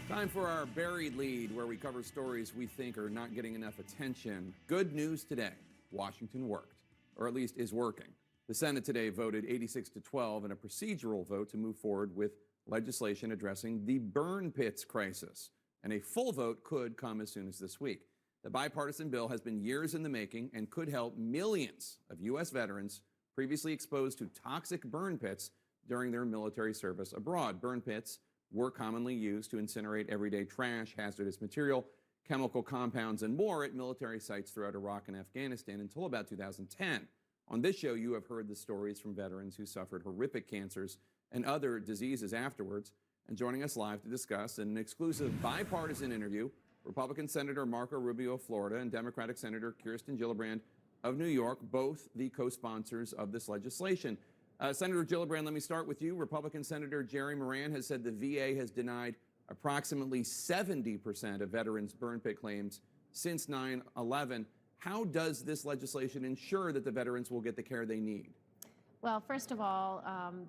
Time for our buried lead, where we cover stories we think are not getting enough attention. Good news today. Washington worked, or at least is working. The Senate today voted 86-12 in a procedural vote to move forward with legislation addressing the burn pits crisis. And a full vote could come as soon as this week. The bipartisan bill has been years in the making and could help millions of U.S. veterans previously exposed to toxic burn pits during their military service abroad. Burn pits were commonly used to incinerate everyday trash, hazardous material, chemical compounds, and more at military sites throughout Iraq and Afghanistan until about 2010. On this show, you have heard the stories from veterans who suffered horrific cancers and other diseases afterwards. And joining us live to discuss in an exclusive bipartisan interview, Republican Senator Marco Rubio of Florida and Democratic Senator Kirsten Gillibrand of New York, both the co-sponsors of this legislation. Senator Gillibrand, let me start with you. Republican Senator Jerry Moran has said the VA has denied approximately 70% of veterans' burn pit claims since 9/11. How does this legislation ensure that the veterans will get the care they need? Well, first of all,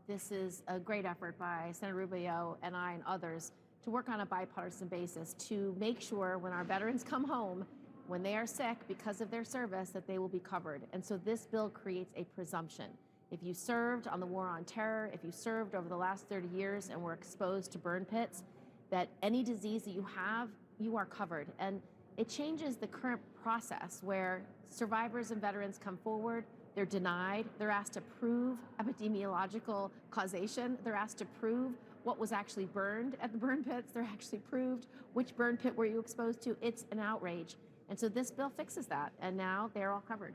this is a great effort by Senator Rubio and I and others to work on a bipartisan basis to make sure when our veterans come home, when they are sick because of their service, that they will be covered. And so this bill creates a presumption. If you served on the War on Terror, if you served over the last 30 years and were exposed to burn pits, that any disease that you have, you are covered. And it changes the current process where survivors and veterans come forward, they're denied, they're asked to prove epidemiological causation, they're asked to prove what was actually burned at the burn pits, they're actually proved which burn pit were you exposed to. It's an outrage. And so this bill fixes that, and now they're all covered.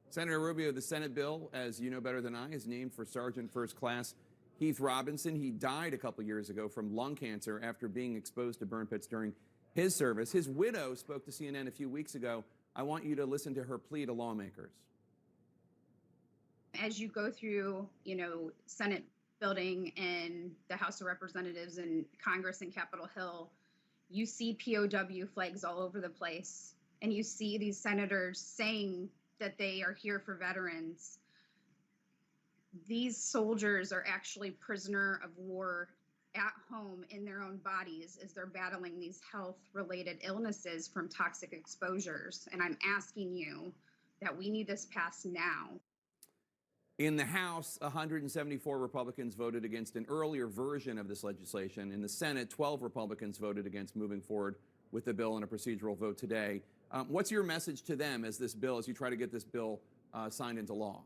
Senator Rubio, the Senate bill, as you know better than I, is named for Sergeant First Class Heath Robinson. He died a couple years ago from lung cancer after being exposed to burn pits during his service. His widow spoke to CNN a few weeks ago. I want you to listen to her plea to lawmakers. As you go through, Senate building and the House of Representatives and Congress and Capitol Hill, you see POW flags all over the place. And you see these senators saying that they are here for veterans. These soldiers are actually prisoner of war at home in their own bodies as they're battling these health-related illnesses from toxic exposures. And I'm asking you that we need this passed now. In the House, 174 Republicans voted against an earlier version of this legislation. In the Senate, 12 Republicans voted against moving forward with the bill in a procedural vote today. What's your message to them as you try to get this bill signed into law?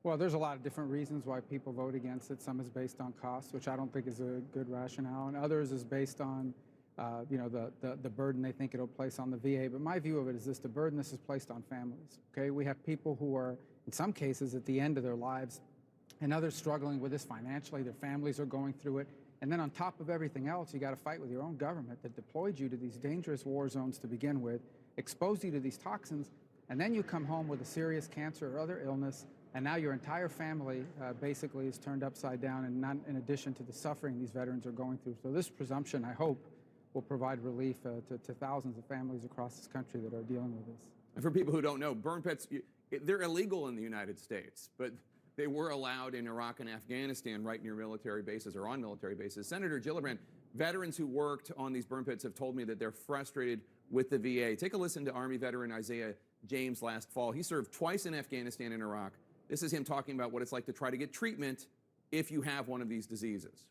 Well, there's a lot of different reasons why people vote against it. Some is based on cost, which I don't think is a good rationale, and others is based on, the burden they think it'll place on the VA. But my view of it is this: the burden this is placed on families. Okay, we have people who are, in some cases, at the end of their lives, and others struggling with this financially. Their families are going through it. And then on top of everything else, you got to fight with your own government that deployed you to these dangerous war zones to begin with, exposed you to these toxins, and then you come home with a serious cancer or other illness, and now your entire family basically is turned upside down, and not in addition to the suffering these veterans are going through. So this presumption, I hope, will provide relief to thousands of families across this country that are dealing with this. And for people who don't know, burn pits, they're illegal in the United States, but they were allowed in Iraq and Afghanistan right near military bases or on military bases. Senator Gillibrand, veterans who worked on these burn pits have told me that they're frustrated with the VA. Take a listen to Army veteran Isaiah James last fall. He served twice in Afghanistan and Iraq. This is him talking about what it's like to try to get treatment if you have one of these diseases.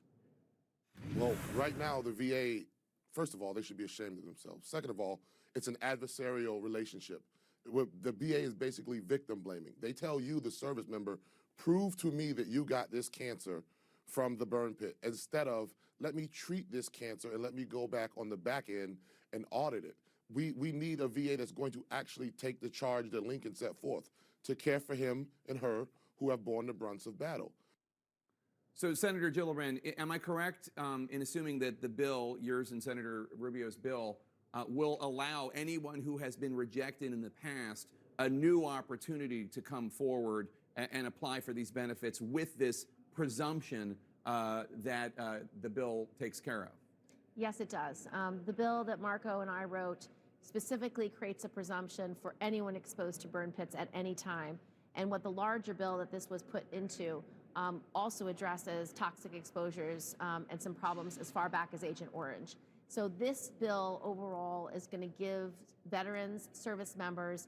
Well, right now, the VA, first of all, they should be ashamed of themselves. Second of all, it's an adversarial relationship. The VA is basically victim blaming. They tell you, the service member, prove to me that you got this cancer from the burn pit, instead of let me treat this cancer and let me go back on the back end and audit it. We need a VA that's going to actually take the charge that Lincoln set forth to care for him and her who have borne the brunts of battle. So, Senator Gillibrand, am I correct in assuming that the bill, yours and Senator Rubio's bill, will allow anyone who has been rejected in the past a new opportunity to come forward and apply for these benefits with this presumption that the bill takes care of? Yes, it does. The bill that Marco and I wrote specifically creates a presumption for anyone exposed to burn pits at any time. And what the larger bill that this was put into also addresses toxic exposures and some problems as far back as Agent Orange. So this bill overall is going to give veterans, service members,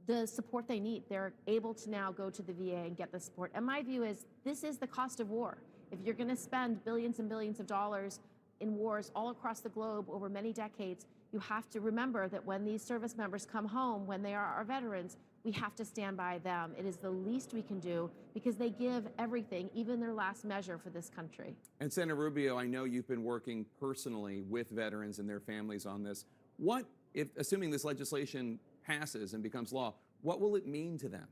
the support they need. They're able to now go to the VA and get the support. And my view is this is the cost of war. If you're going to spend billions and billions of dollars in wars all across the globe over many decades, you have to remember that when these service members come home, when they are our veterans, we have to stand by them. It is the least we can do because they give everything, even their last measure for this country. And Senator Rubio, I know you've been working personally with veterans and their families on this. What, if assuming this legislation passes and becomes law, what will it mean to them?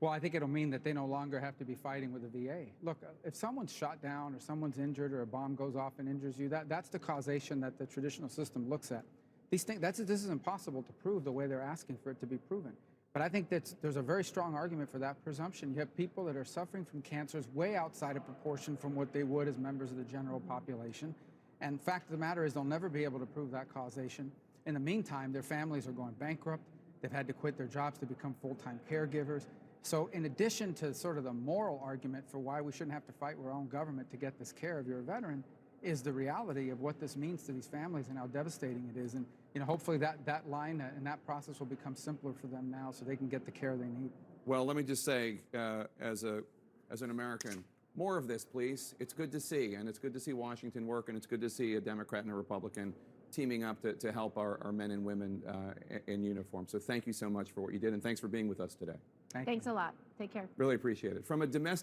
Well, I think it'll mean that they no longer have to be fighting with the VA. Look, if someone's shot down or someone's injured or a bomb goes off and injures you, that's the causation that the traditional system looks at. These things, this is impossible to prove the way they're asking for it to be proven. But I think there's a very strong argument for that presumption. You have people that are suffering from cancers way outside of proportion from what they would as members of the general population. And the fact of the matter is they'll never be able to prove that causation. In the meantime, their families are going bankrupt. They've had to quit their jobs to become full-time caregivers. So in addition to sort of the moral argument for why we shouldn't have to fight with our own government to get this care if you're a veteran, is the reality of what this means to these families and how devastating it is. And hopefully that line and that process will become simpler for them now so they can get the care they need. Well, let me just say, as an American, more of this, please. It's good to see, and it's good to see Washington work, and it's good to see a Democrat and a Republican teaming up to help our men and women in uniform. So thank you so much for what you did, and thanks for being with us today. Thanks a lot. Take care. Really appreciate it. From a domestic